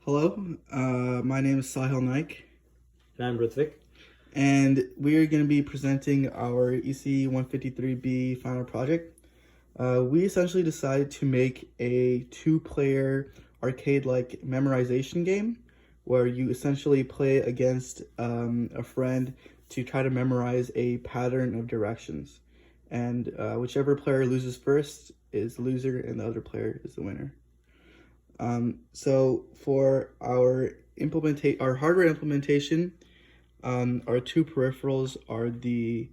Hello, my name is Sahil Naik, And I'm Ritvik. and we are going to be presenting our ECE153B final project. We essentially decided to make a two-player arcade-like memorization game where you essentially play against a friend to try to memorize a pattern of directions. And whichever player loses first is the loser, and the other player is the winner. So for our hardware implementation, our two peripherals are the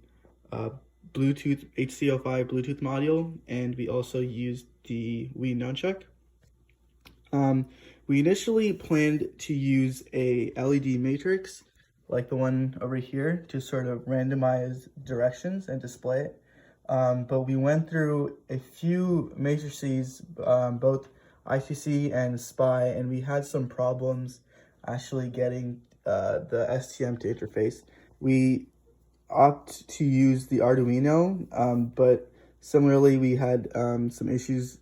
Bluetooth HC05 Bluetooth module, and we also used the Wii Nunchuck. We initially planned to use a LED matrix like the one over here to sort of randomize directions and display it. But we went through a few matrices, both ICC and SPI, and we had some problems actually getting the STM to interface. We opt to use the Arduino, but similarly we had some issues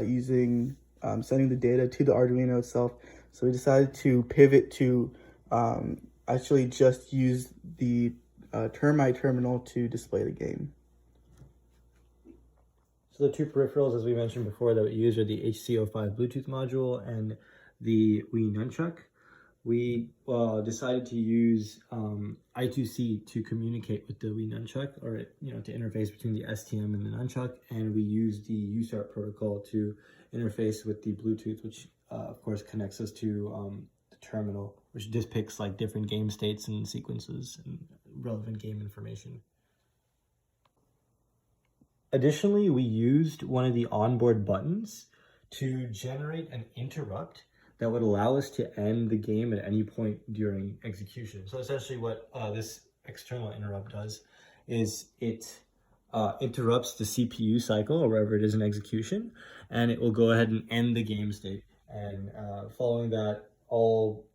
using sending the data to the Arduino itself. So we decided to pivot to actually just use the Termite terminal to display the game. So the two peripherals, as we mentioned before, that we use are the HC05 Bluetooth module and the Wii Nunchuck. We decided to use I2C to communicate with the Wii Nunchuck, or to interface between the STM and the Nunchuck, and we used the USART protocol to interface with the Bluetooth, which of course connects us to the terminal, which just picks like different game states and sequences and relevant game information. Additionally, we used one of the onboard buttons to generate an interrupt that would allow us to end the game at any point during execution. So essentially what this external interrupt does is it interrupts the CPU cycle or wherever it is in execution, and it will go ahead and end the game state. And following that, all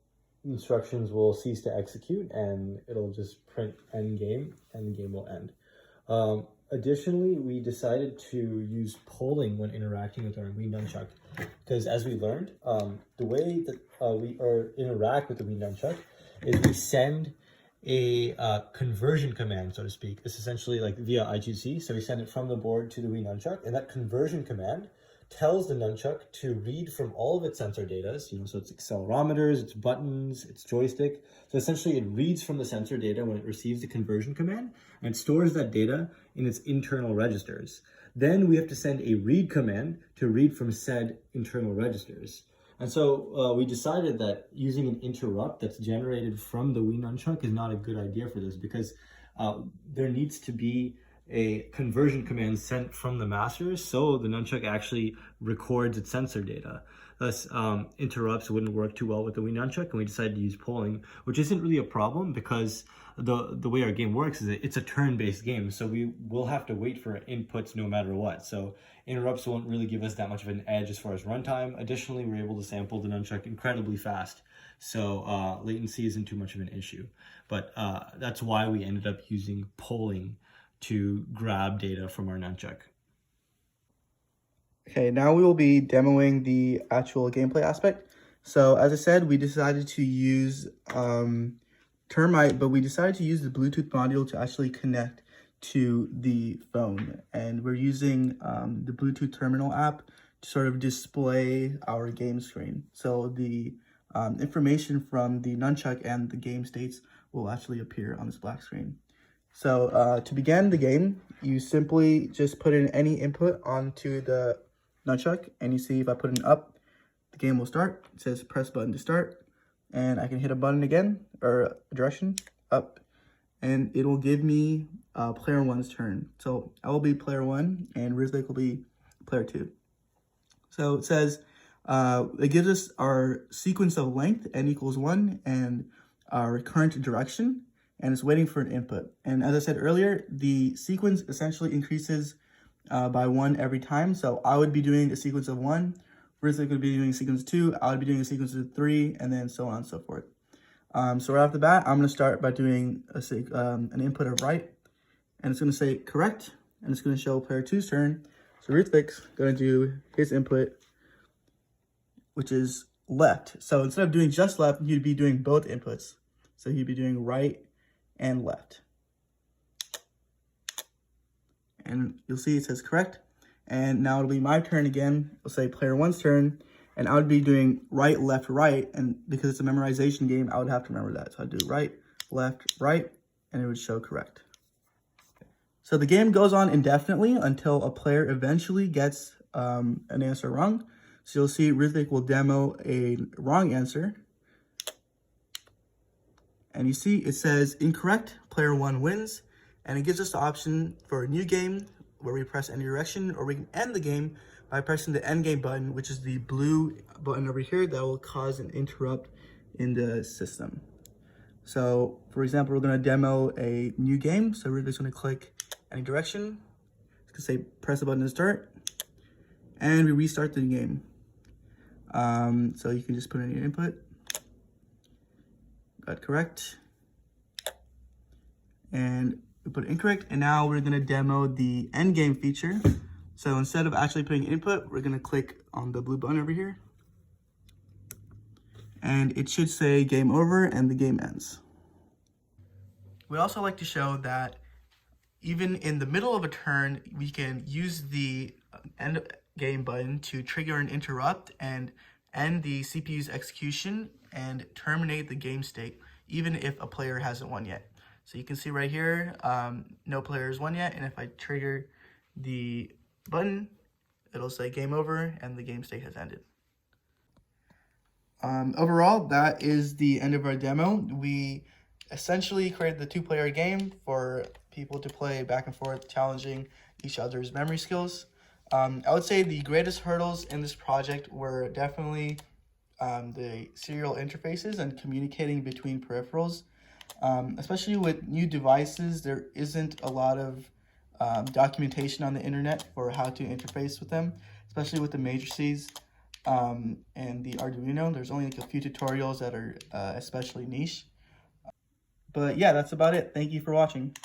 instructions will cease to execute and it'll just print end game and the game will end. Additionally, we decided to use polling when interacting with our Wii Nunchuck, because as we learned, the way that we interact with the Wii Nunchuck is we send a conversion command, so to speak. It's essentially like via I2C, so we send it from the board to the Wii Nunchuck, and that conversion command tells the Nunchuck to read from all of its sensor data, so its accelerometers, its buttons, its joystick. So essentially it reads from the sensor data when it receives the conversion command, and it stores that data in its internal registers. Then we have to send a read command to read from said internal registers. And so we decided that using an interrupt that's generated from the Wii Nunchuck is not a good idea for this, because there needs to be a conversion command sent from the master so the Nunchuck actually records its sensor data. Thus, interrupts wouldn't work too well with the Wii Nunchuck, and we decided to use polling, which isn't really a problem because the way our game works is it's a turn-based game, so we will have to wait for inputs no matter what. So interrupts won't really give us that much of an edge as far as runtime. Additionally, we're able to sample the Nunchuck incredibly fast, so latency isn't too much of an issue. But that's why we ended up using polling to grab data from our Nunchuck. Okay, now we will be demoing the actual gameplay aspect. So as I said, we decided to use Termite, but we decided to use the Bluetooth module to actually connect to the phone. And we're using the Bluetooth terminal app to sort of display our game screen. So the information from the Nunchuck and the game states will actually appear on this black screen. So to begin the game, you simply just put in any input onto the Nunchuck, and you see if I put an up, the game will start. It says press button to start, and I can hit a button again, or a direction, up, and it will give me player one's turn. So I will be player one, and Rizlik will be player two. So it says, it gives us our sequence of length, n equals 1, and our current direction, and it's waiting for an input. And as I said earlier, the sequence essentially increases by 1 every time. So I would be doing a sequence of 1, Rizlik would be doing a sequence of 2, I would be doing a sequence of 3, and then so on and so forth. So right off the bat, I'm going to start by doing an input of right, and it's going to say correct, and it's going to show player 2's turn. So Rizlik's going to do his input, which is left. So instead of doing just left, you'd be doing both inputs. So you'd be doing right and left. And you'll see it says correct. And now it'll be my turn again. We'll say player one's turn. And I would be doing right, left, right. And because it's a memorization game, I would have to remember that. So I'd do right, left, right, and it would show correct. So the game goes on indefinitely until a player eventually gets an answer wrong. So you'll see Rhythmic will demo a wrong answer. And you see it says incorrect, player one wins. And it gives us the option for a new game where we press any direction, or we can end the game by pressing the end game button, which is the blue button over here that will cause an interrupt in the system. So for example, we're gonna demo a new game. So we're just gonna click any direction. It's gonna say press the button to start, and we restart the game. So you can just put in your input. Got correct. And we put incorrect, and now we're gonna demo the end game feature. So instead of actually putting input, we're gonna click on the blue button over here. And it should say game over and the game ends. We'd also like to show that even in the middle of a turn, we can use the end game button to trigger an interrupt and end the CPU's execution and terminate the game state, even if a player hasn't won yet. So you can see right here, no player has won yet, and if I trigger the button, it'll say game over and the game state has ended. Overall, that is the end of our demo. We essentially created the two-player game for people to play back and forth, challenging each other's memory skills. I would say the greatest hurdles in this project were definitely the serial interfaces and communicating between peripherals. Especially with new devices, there isn't a lot of documentation on the internet for how to interface with them, especially with the matrices and the Arduino. There's only like a few tutorials that are especially niche. But yeah, that's about it. Thank you for watching.